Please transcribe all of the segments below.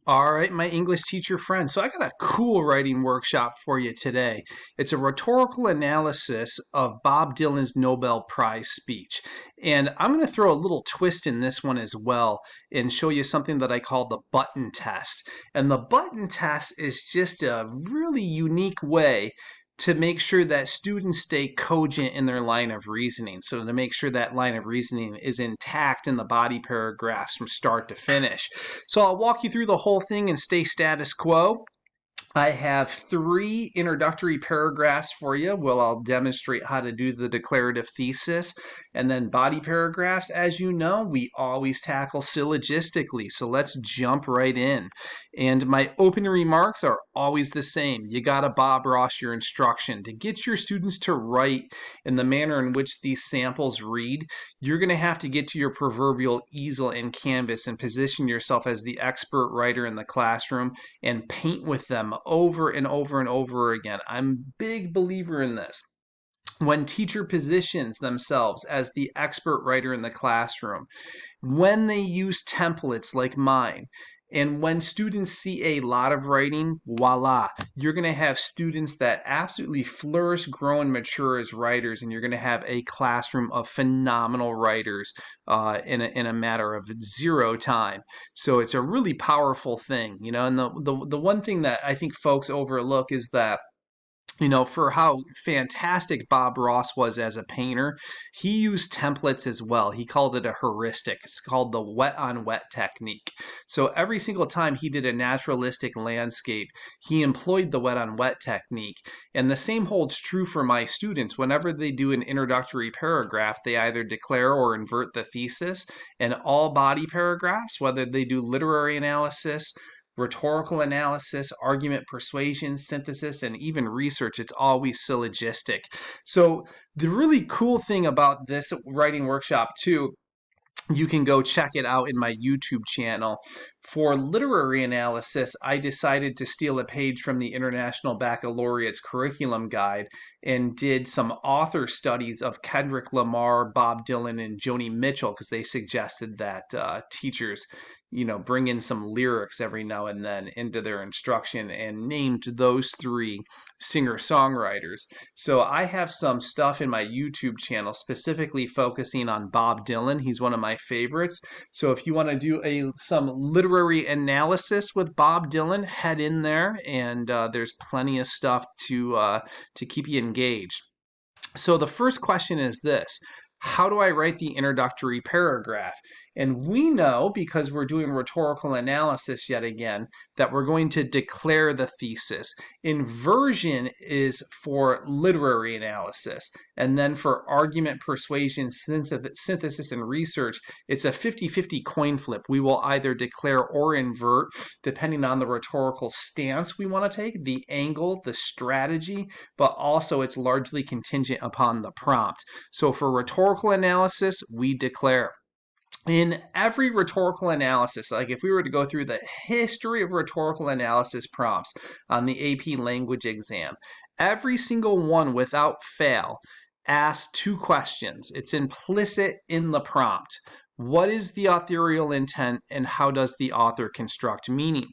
All right, my English teacher friend. So I got a cool writing workshop for you today. It's a rhetorical analysis of Bob Dylan's Nobel Prize speech. And I'm going to throw a little twist in this one as well and show you something that I call the button test. And the button test is just a really unique way to make sure that students stay cogent in their line of reasoning. So to make sure that line of reasoning is intact in the body paragraphs from start to finish. So I'll walk you through the whole thing and stay status quo. I have 3 introductory paragraphs for you. Well, I'll demonstrate how to do the declarative thesis and then body paragraphs. As you know, we always tackle syllogistically. So let's jump right in. And my opening remarks are always the same. You got to Bob Ross your instruction. To get your students to write in the manner in which these samples read, you're going to have to get to your proverbial easel and canvas and position yourself as the expert writer in the classroom and paint with them over and over and over again. I'm a big believer in this. When teacher positions themselves as the expert writer in the classroom, when they use templates like mine, and when students see a lot of writing, voila, you're going to have students that absolutely flourish, grow, and mature as writers, and you're going to have a classroom of phenomenal writers in a matter of 0 time. So it's a really powerful thing, you know. And the one thing that I think folks overlook is that, you know, for how fantastic Bob Ross was as a painter, he used templates as well. He called it a heuristic. It's called the wet on wet technique. So every single time he did a naturalistic landscape, he employed the wet on wet technique. And the same holds true for my students. Whenever they do an introductory paragraph, they either declare or invert the thesis. And all body paragraphs, whether they do literary analysis, rhetorical analysis, argument persuasion, synthesis, and even research, it's always syllogistic. So the really cool thing about this writing workshop too, you can go check it out in my YouTube channel. For literary analysis, I decided to steal a page from the International Baccalaureate's curriculum guide and did some author studies of Kendrick Lamar, Bob Dylan, and Joni Mitchell, because they suggested that teachers, you know, bring in some lyrics every now and then into their instruction, and named those 3 singer-songwriters. So I have some stuff in my YouTube channel specifically focusing on Bob Dylan. He's one of my favorites. So if you want to do some literary analysis with Bob Dylan, head in there, and there's plenty of stuff to keep you engaged. So the first question is this: how do I write the introductory paragraph? And we know, because we're doing rhetorical analysis yet again, that we're going to declare the thesis. Inversion is for literary analysis. And then for argument, persuasion, synthesis, and research, it's a 50-50 coin flip. We will either declare or invert, depending on the rhetorical stance we want to take, the angle, the strategy, but also it's largely contingent upon the prompt. So for rhetorical analysis, we declare. In every rhetorical analysis, like if we were to go through the history of rhetorical analysis prompts on the AP language exam, every single one without fail asks 2 questions. It's implicit in the prompt. What is the authorial intent, and how does the author construct meaning?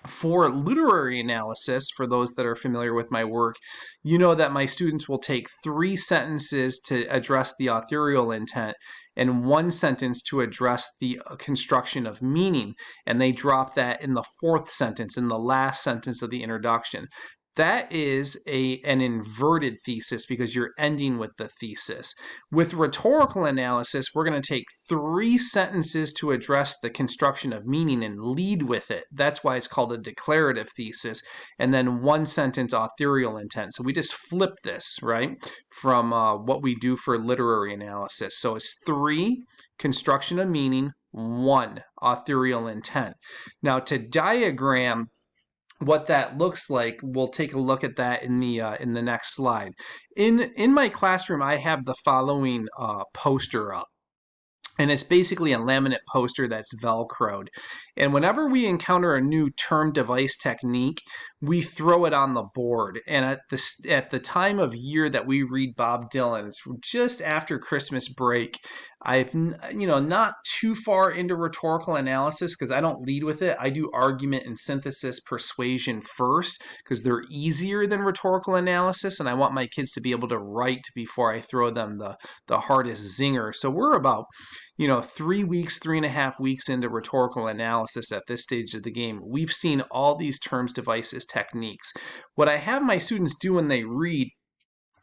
For literary analysis, for those that are familiar with my work, you know that my students will take 3 sentences to address the authorial intent and 1 sentence to address the construction of meaning, and they drop that in the 4th sentence, in the last sentence of the introduction. That is an inverted thesis because you're ending with the thesis. With rhetorical analysis, we're going to take 3 sentences to address the construction of meaning and lead with it. That's why it's called a declarative thesis. And then 1 sentence authorial intent. So we just flip this, right, from what we do for literary analysis. So it's 3 construction of meaning, 1 authorial intent. Now to diagram what that looks like, we'll take a look at that in the next slide. In my classroom, I have the following poster up. And it's basically a laminate poster that's Velcroed. And whenever we encounter a new term, device, technique, we throw it on the board. And at the time of year that we read Bob Dylan, it's just after Christmas break. I've not too far into rhetorical analysis because I don't lead with it. I do argument and synthesis persuasion first because they're easier than rhetorical analysis, and I want my kids to be able to write before I throw them the hardest zinger. So we're about 3 weeks, 3.5 weeks into rhetorical analysis at this stage of the game. We've seen all these terms, devices, techniques. What I have my students do when they read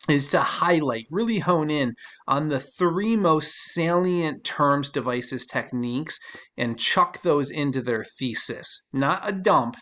is to highlight, really hone in on the 3 most salient terms, devices, techniques, and chuck those into their thesis. Not a dump.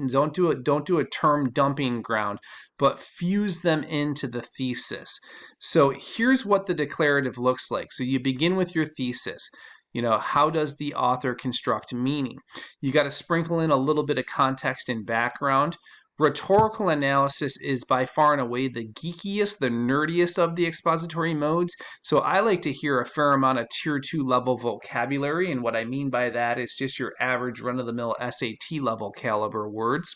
Don't do a term dumping ground, but fuse them into the thesis. So here's what the declarative looks like. So you begin with your thesis. How does the author construct meaning? You got to sprinkle in a little bit of context and background. Rhetorical analysis is by far and away the geekiest, the nerdiest of the expository modes. So I like to hear a fair amount of tier 2 level vocabulary. And what I mean by that is just your average run-of-the-mill SAT level caliber words.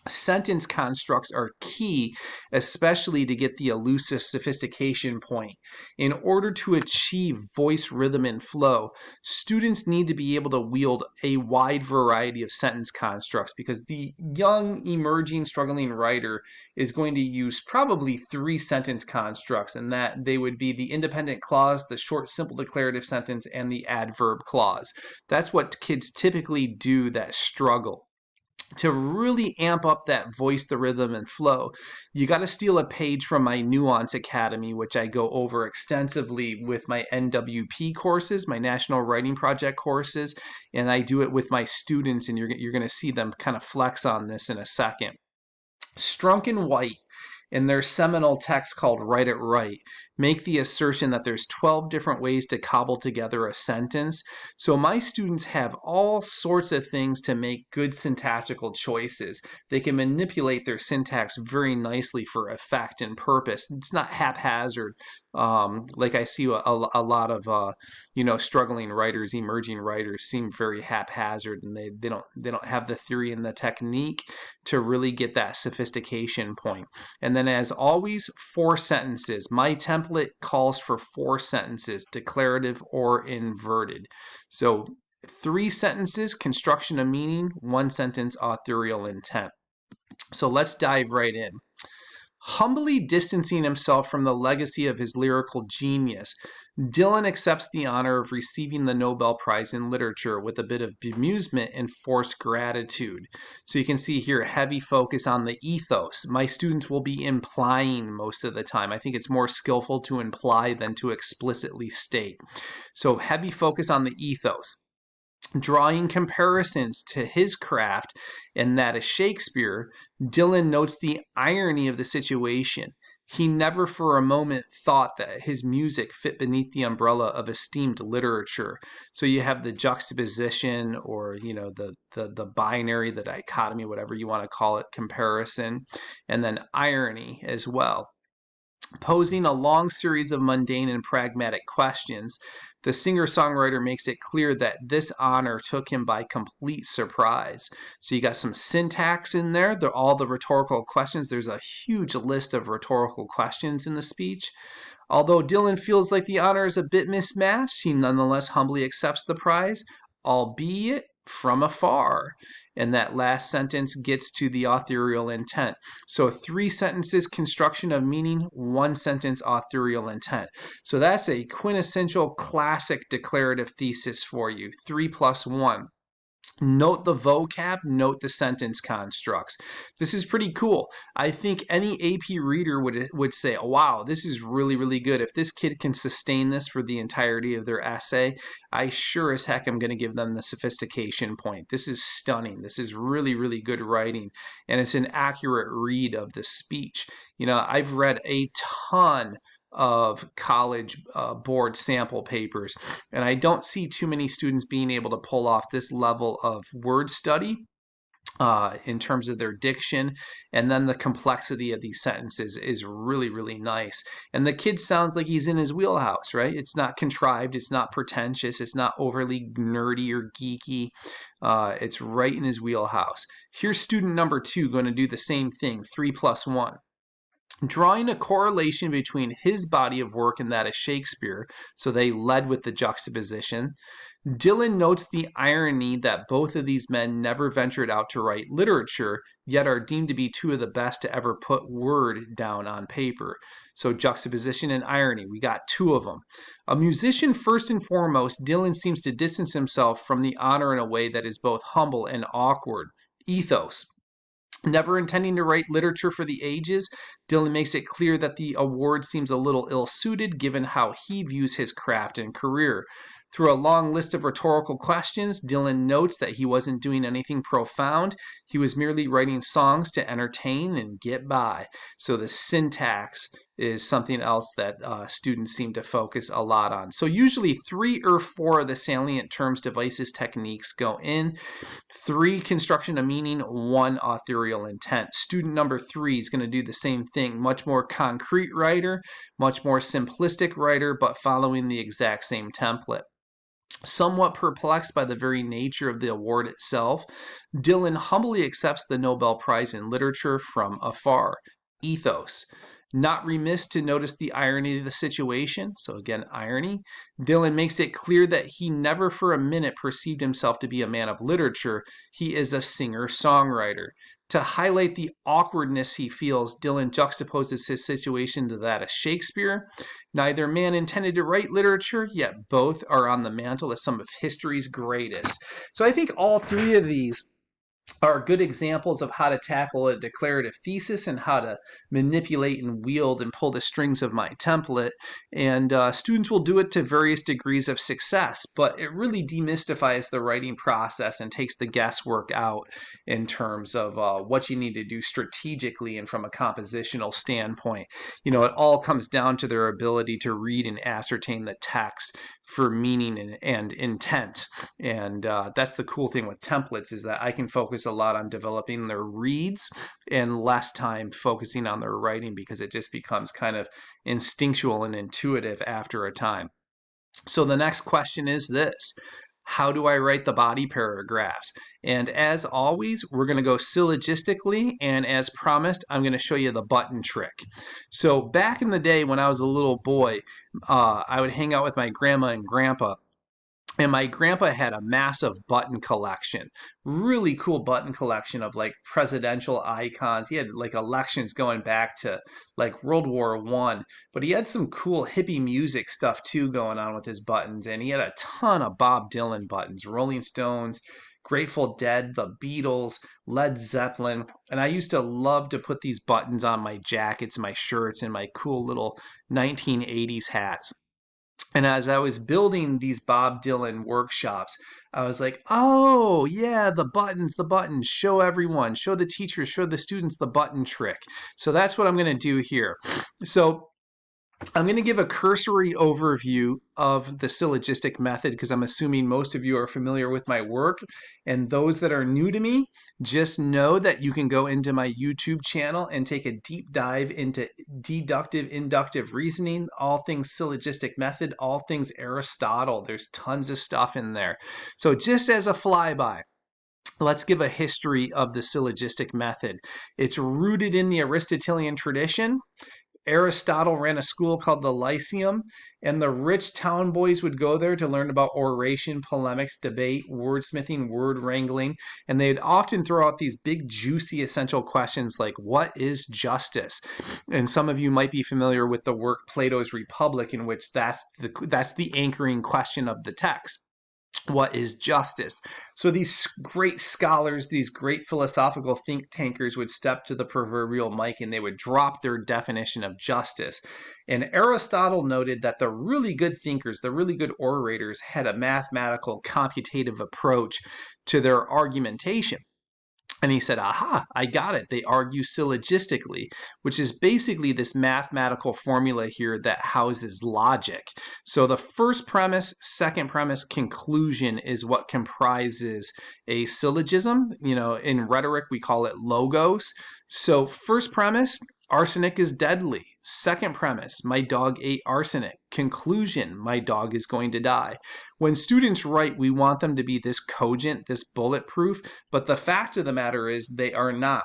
Sentence constructs are key, especially to get the elusive sophistication point. In order to achieve voice, rhythm, and flow, students need to be able to wield a wide variety of sentence constructs because the young, emerging, struggling writer is going to use probably 3 sentence constructs, and that they would be the independent clause, the short, simple declarative sentence, and the adverb clause. That's what kids typically do that struggle. To really amp up that voice, the rhythm, and flow, you got to steal a page from my Nuance Academy, which I go over extensively with my NWP courses, my National Writing Project courses, and I do it with my students, and you're going to see them kind of flex on this in a second. Strunk and White, in their seminal text called Write It Right, make the assertion that there's 12 different ways to cobble together a sentence. So my students have all sorts of things to make good syntactical choices. They can manipulate their syntax very nicely for effect and purpose. It's not haphazard, like I see a lot of struggling writers, emerging writers seem very haphazard, and they don't have the theory and the technique to really get that sophistication point. And then, as always, 4 sentences. My template calls for 4 sentences, declarative or inverted. So 3 sentences, construction of meaning, 1 sentence, authorial intent. So let's dive right in. Humbly distancing himself from the legacy of his lyrical genius, Dylan accepts the honor of receiving the Nobel Prize in Literature with a bit of bemusement and forced gratitude. So you can see here, heavy focus on the ethos. My students will be implying most of the time. I think it's more skillful to imply than to explicitly state. So heavy focus on the ethos. Drawing comparisons to his craft and that of Shakespeare, Dylan notes the irony of the situation. He never for a moment thought that his music fit beneath the umbrella of esteemed literature. So you have the juxtaposition, or the binary, the dichotomy, whatever you want to call it, comparison, and then irony as well. Posing a long series of mundane and pragmatic questions, the singer-songwriter makes it clear that this honor took him by complete surprise. So you got some syntax in there. They're all the rhetorical questions. There's a huge list of rhetorical questions in the speech. Although Dylan feels like the honor is a bit mismatched, he nonetheless humbly accepts the prize, albeit from afar. And that last sentence gets to the authorial intent. So 3 sentences, construction of meaning, 1 sentence, authorial intent. So that's a quintessential classic declarative thesis for you, 3 plus 1. Note the vocab, note the sentence constructs. This is pretty cool. I think any AP reader would say, oh, wow, this is really, really good. If this kid can sustain this for the entirety of their essay, I sure as heck am going to give them the sophistication point. This is stunning. This is really, really good writing, and it's an accurate read of the speech. I've read a ton of college board sample papers, and I don't see too many students being able to pull off this level of word study in terms of their diction, and then the complexity of these sentences is really, really nice. And the kid sounds like he's in his wheelhouse, right? It's not contrived, it's not pretentious, it's not overly nerdy or geeky. It's right in his wheelhouse. Here's student number 2 going to do the same thing, 3 plus 1. Drawing a correlation between his body of work and that of Shakespeare, so they led with the juxtaposition. Dylan notes the irony that both of these men never ventured out to write literature, yet are deemed to be two of the best to ever put word down on paper. So juxtaposition and irony, we got 2 of them. A musician first and foremost, Dylan seems to distance himself from the honor in a way that is both humble and awkward. Ethos. Never intending to write literature for the ages, Dylan makes it clear that the award seems a little ill-suited given how he views his craft and career. Through a long list of rhetorical questions, Dylan notes that he wasn't doing anything profound. He was merely writing songs to entertain and get by. So the syntax is something else that students seem to focus a lot on. So usually 3 or 4 of the salient terms, devices, techniques go in. 3, construction of meaning. 1, authorial intent. Student number 3 is going to do the same thing. Much more concrete writer, much more simplistic writer, but following the exact same template. Somewhat perplexed by the very nature of the award itself, Dylan humbly accepts the Nobel Prize in Literature from afar. Ethos. Not remiss to notice the irony of the situation. So again, irony. Dylan makes it clear that he never for a minute perceived himself to be a man of literature. He is a singer-songwriter. To highlight the awkwardness he feels, Dylan juxtaposes his situation to that of Shakespeare. Neither man intended to write literature, yet both are on the mantle as some of history's greatest. So I think all 3 of these are good examples of how to tackle a declarative thesis and how to manipulate and wield and pull the strings of my template. And students will do it to various degrees of success, but it really demystifies the writing process and takes the guesswork out in terms of what you need to do strategically and from a compositional standpoint. You know, it all comes down to their ability to read and ascertain the text for meaning and intent. And that's the cool thing with templates, is that I can focus a lot on developing their reads and less time focusing on their writing, because it just becomes kind of instinctual and intuitive after a time. So the next question is this: how do I write the body paragraphs? And as always, we're going to go syllogistically, and as promised, I'm going to show you the button trick. So back in the day when I was a little boy, I would hang out with my grandma and grandpa. And my grandpa had a massive button collection, really cool button collection of like presidential icons. He had like elections going back to like World War I, but he had some cool hippie music stuff too going on with his buttons. And he had a ton of Bob Dylan buttons, Rolling Stones, Grateful Dead, the Beatles, Led Zeppelin. And I used to love to put these buttons on my jackets, my shirts, and my cool little 1980s hats. And as I was building these Bob Dylan workshops, I was like, oh, yeah, the buttons, show everyone, show the teachers, show the students the button trick. So that's what I'm going to do here. So I'm going to give a cursory overview of the syllogistic method, because I'm assuming most of you are familiar with my work. And those that are new to me, just know that you can go into my YouTube channel and take a deep dive into deductive, inductive reasoning, all things syllogistic method, all things Aristotle. There's tons of stuff in there. So just as a flyby, let's give a history of the syllogistic method. It's rooted in the Aristotelian tradition. Aristotle ran a school called the Lyceum, and the rich town boys would go there to learn about oration, polemics, debate, wordsmithing, word wrangling, and they'd often throw out these big, juicy, essential questions like, what is justice? And some of you might be familiar with the work Plato's Republic, in which that's the anchoring question of the text. What is justice? So these great scholars, these great philosophical think tankers would step to the proverbial mic and they would drop their definition of justice. And Aristotle noted that the really good thinkers, the really good orators, had a mathematical, computative approach to their argumentation. And he said, aha, I got it. They argue syllogistically, which is basically this mathematical formula here that houses logic. So the first premise, second premise, conclusion is what comprises a syllogism. You know, in rhetoric, we call it logos. So first premise, arsenic is deadly. Second premise, my dog ate arsenic. Conclusion, my dog is going to die. When students write, we want them to be this cogent, this bulletproof, but the fact of the matter is they are not.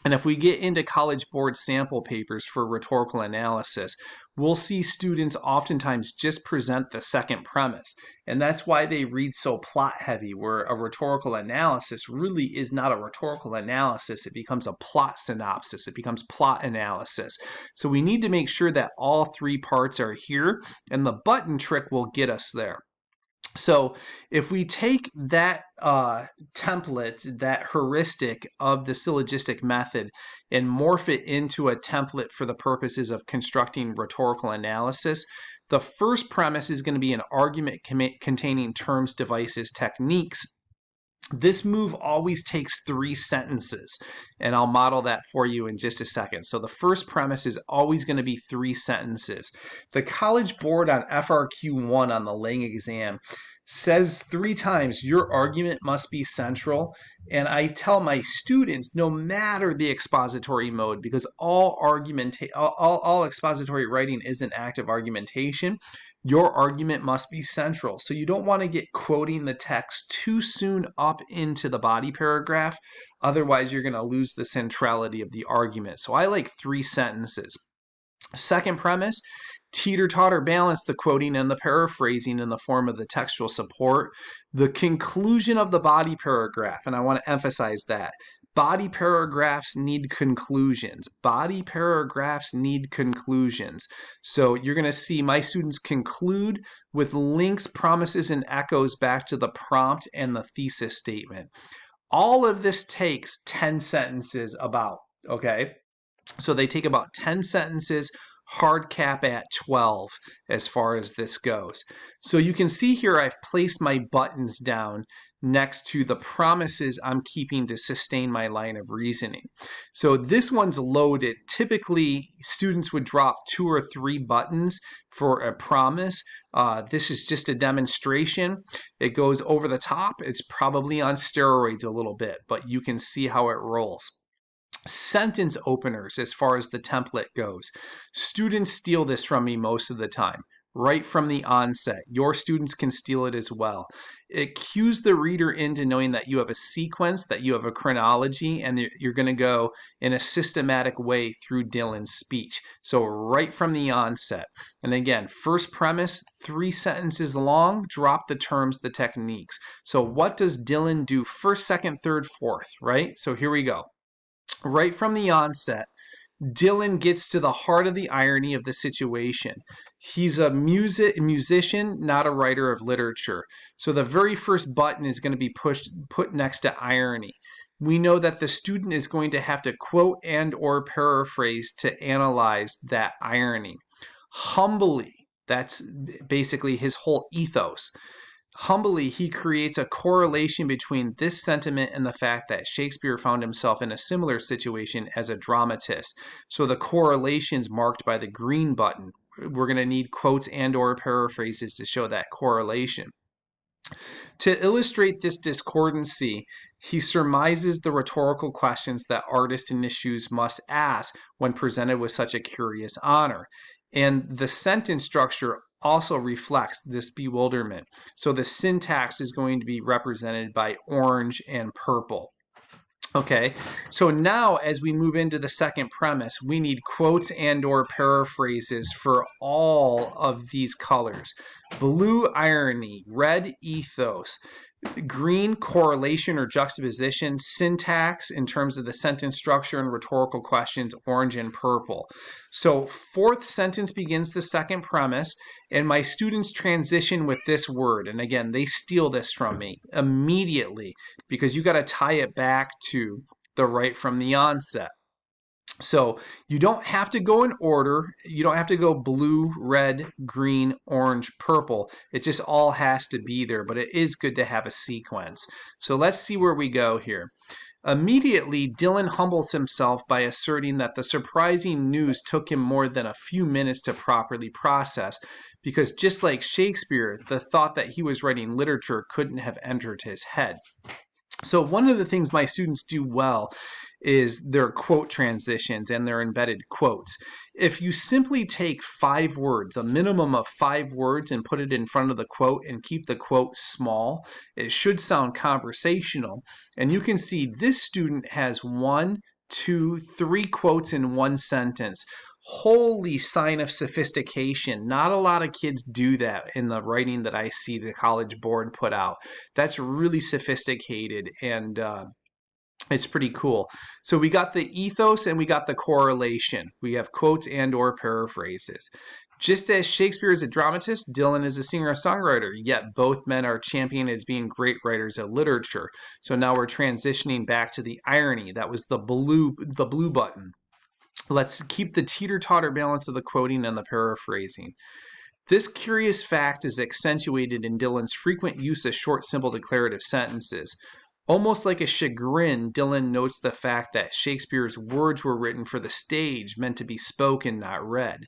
And if we get into College Board sample papers for rhetorical analysis, we'll see students oftentimes just present the second premise. And that's why they read so plot heavy, where a rhetorical analysis really is not a rhetorical analysis. It becomes a plot synopsis. It becomes plot analysis. So we need to make sure that all three parts are here, and the button trick will get us there. So if we take that template, that heuristic of the syllogistic method, and morph it into a template for the purposes of constructing rhetorical analysis, the first premise is going to be an argument containing terms, devices, techniques. This move always takes 3 sentences, and I'll model that for you in just a second. So the first premise is always going to be 3 sentences. The College Board on FRQ1 on the Lang exam says 3 times your argument must be central, and I tell my students no matter the expository mode, because all expository writing is an active argumentation, your argument must be central. So you don't want to get quoting the text too soon up into the body paragraph. Otherwise, you're going to lose the centrality of the argument. So I like 3 sentences. Second premise, teeter-totter balance the quoting and the paraphrasing in the form of the textual support. The conclusion of the body paragraph, and I want to emphasize that. Body paragraphs need conclusions. Body paragraphs need conclusions. So you're going to see my students conclude with links, promises, and echoes back to the prompt and the thesis statement. All of this takes 10 sentences about, okay? So they take about 10 sentences, hard cap at 12 as far as this goes. So you can see here I've placed my buttons down next to the promises I'm keeping to sustain my line of reasoning. So this one's loaded. Typically, students would drop 2 or 3 buttons for a promise. This is just a demonstration. It goes over the top. It's probably on steroids a little bit, but you can see how it rolls. Sentence openers as far as the template goes. Students steal this from me most of the time, right from the onset. Your students can steal it as well. It cues the reader into knowing that you have a sequence, that you have a chronology, and you're going to go in a systematic way through Dylan's speech. So right from the onset. And again, first premise, 3 sentences long, drop the terms, the techniques. So what does Dylan do first, second, third, fourth, right? So here we go. Right from the onset, Dylan gets to the heart of the irony of the situation. He's a musician, not a writer of literature. So the very first button is going to be put next to irony. We know that the student is going to have to quote and or paraphrase to analyze that irony. Humbly, that's basically his whole ethos. Humbly, he creates a correlation between this sentiment and the fact that Shakespeare found himself in a similar situation as a dramatist. So the correlation's marked by the green button. We're going to need quotes and or paraphrases to show that correlation. To illustrate this discordancy, he surmises the rhetorical questions that artists in his shoes must ask when presented with such a curious honor. And the sentence structure also reflects this bewilderment. So the syntax is going to be represented by orange and purple. Okay, so now as we move into the second premise, we need quotes and or paraphrases for all of these colors. Blue, irony, red, ethos, green, correlation or juxtaposition, syntax in terms of the sentence structure and rhetorical questions, orange and purple. So fourth sentence begins the second premise, and my students transition with this word. And again, they steal this from me immediately because you got to tie it back to the right from the onset. So you don't have to go in order. You don't have to go blue, red, green, orange, purple. It just all has to be there, but it is good to have a sequence. So let's see where we go here. Immediately, Dylan humbles himself by asserting that the surprising news took him more than a few minutes to properly process, because just like Shakespeare, the thought that he was writing literature couldn't have entered his head. So one of the things my students do well is their quote transitions and their embedded quotes. If you simply take 5 words, a minimum of 5 words, and put it in front of the quote and keep the quote small, it should sound conversational. And you can see this student has 1, 2, 3 quotes in one sentence. Holy sign of sophistication. Not a lot of kids do that in the writing that I see the College Board put out. That's really sophisticated, and it's pretty cool. So we got the ethos and we got the correlation. We have quotes and or paraphrases. Just as Shakespeare is a dramatist, Dylan is a singer-songwriter, yet both men are championed as being great writers of literature. So now we're transitioning back to the irony. That was the blue button. Let's keep the teeter-totter balance of the quoting and the paraphrasing. This curious fact is accentuated in Dylan's frequent use of short, simple declarative sentences. Almost like a chagrin, Dylan notes the fact that Shakespeare's words were written for the stage, meant to be spoken, not read.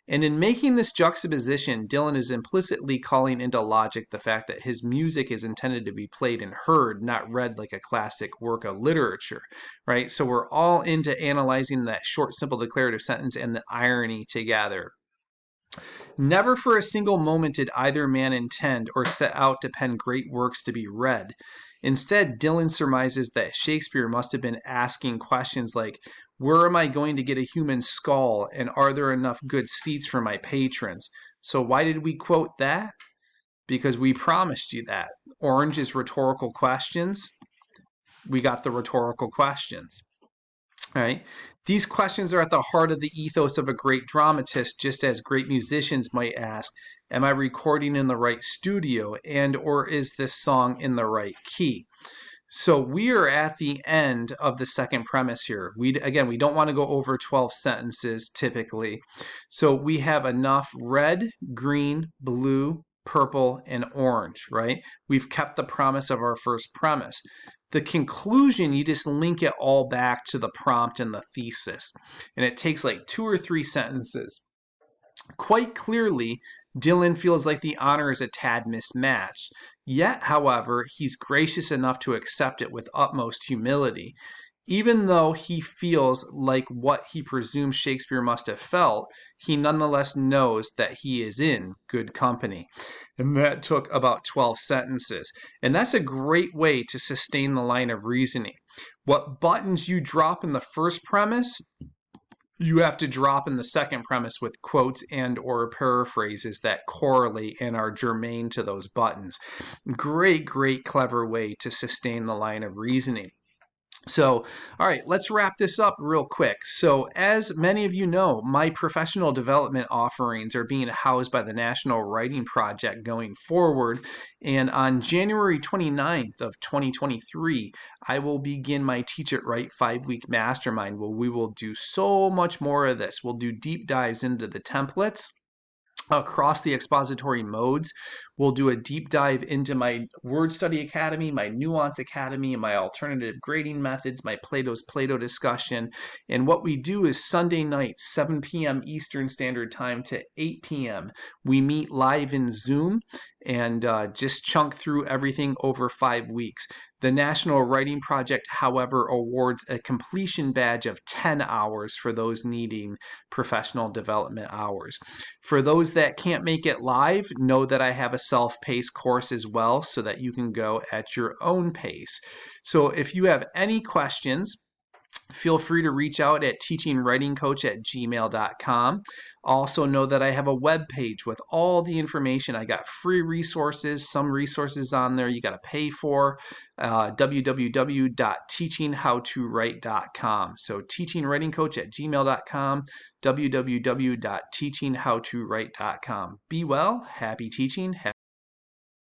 And in making this juxtaposition, Dylan is implicitly calling into logic the fact that his music is intended to be played and heard, not read like a classic work of literature, right? So we're all into analyzing that short, simple declarative sentence and the irony together. Never for a single moment did either man intend or set out to pen great works to be read. Instead, Dylan surmises that Shakespeare must have been asking questions like, where am I going to get a human skull, and are there enough good seats for my patrons? So why did we quote that? Because we promised you that. Orange is rhetorical questions. We got the rhetorical questions. Right? These questions are at the heart of the ethos of a great dramatist, just as great musicians might ask, am I recording in the right studio, and or is this song in the right key? So we are at the end of the second premise here. We don't want to go over 12 sentences typically. So we have enough red, green, blue, purple, and orange, right? We've kept the promise of our first premise. The conclusion, you just link it all back to the prompt and the thesis. And it takes like 2 or 3 sentences. Quite clearly, Dylan feels like the honor is a tad mismatched. Yet, however, he's gracious enough to accept it with utmost humility. Even though he feels like what he presumes Shakespeare must have felt, he nonetheless knows that he is in good company. And that took about 12 sentences. And that's a great way to sustain the line of reasoning. What buttons you drop in the first premise, you have to drop in the second premise with quotes and or paraphrases that correlate and are germane to those buttons. Great, clever way to sustain the line of reasoning. So, all right, let's wrap this up real quick. So, as many of you know, my professional development offerings are being housed by the National Writing Project going forward. And on January 29th of 2023, I will begin my Teach It Right 5-week mastermind where we will do so much more of this. We'll do deep dives into the templates across the expository modes. We'll do a deep dive into my Word Study Academy, my Nuance Academy, and my alternative grading methods, my Plato's Plato discussion. And what we do is Sunday night, 7 p.m. Eastern Standard Time to 8 p.m. We meet live in Zoom and just chunk through everything over 5 weeks. The National Writing Project, however, awards a completion badge of 10 hours for those needing professional development hours. For those that can't make it live, know that I have a self-paced course as well so that you can go at your own pace. So if you have any questions, feel free to reach out at teachingwritingcoach@gmail.com. Also know that I have a web page with all the information. I got free resources, some resources on there you got to pay for, www.teachinghowtowrite.com. So teachingwritingcoach@gmail.com, www.teachinghowtowrite.com. Be well, happy teaching.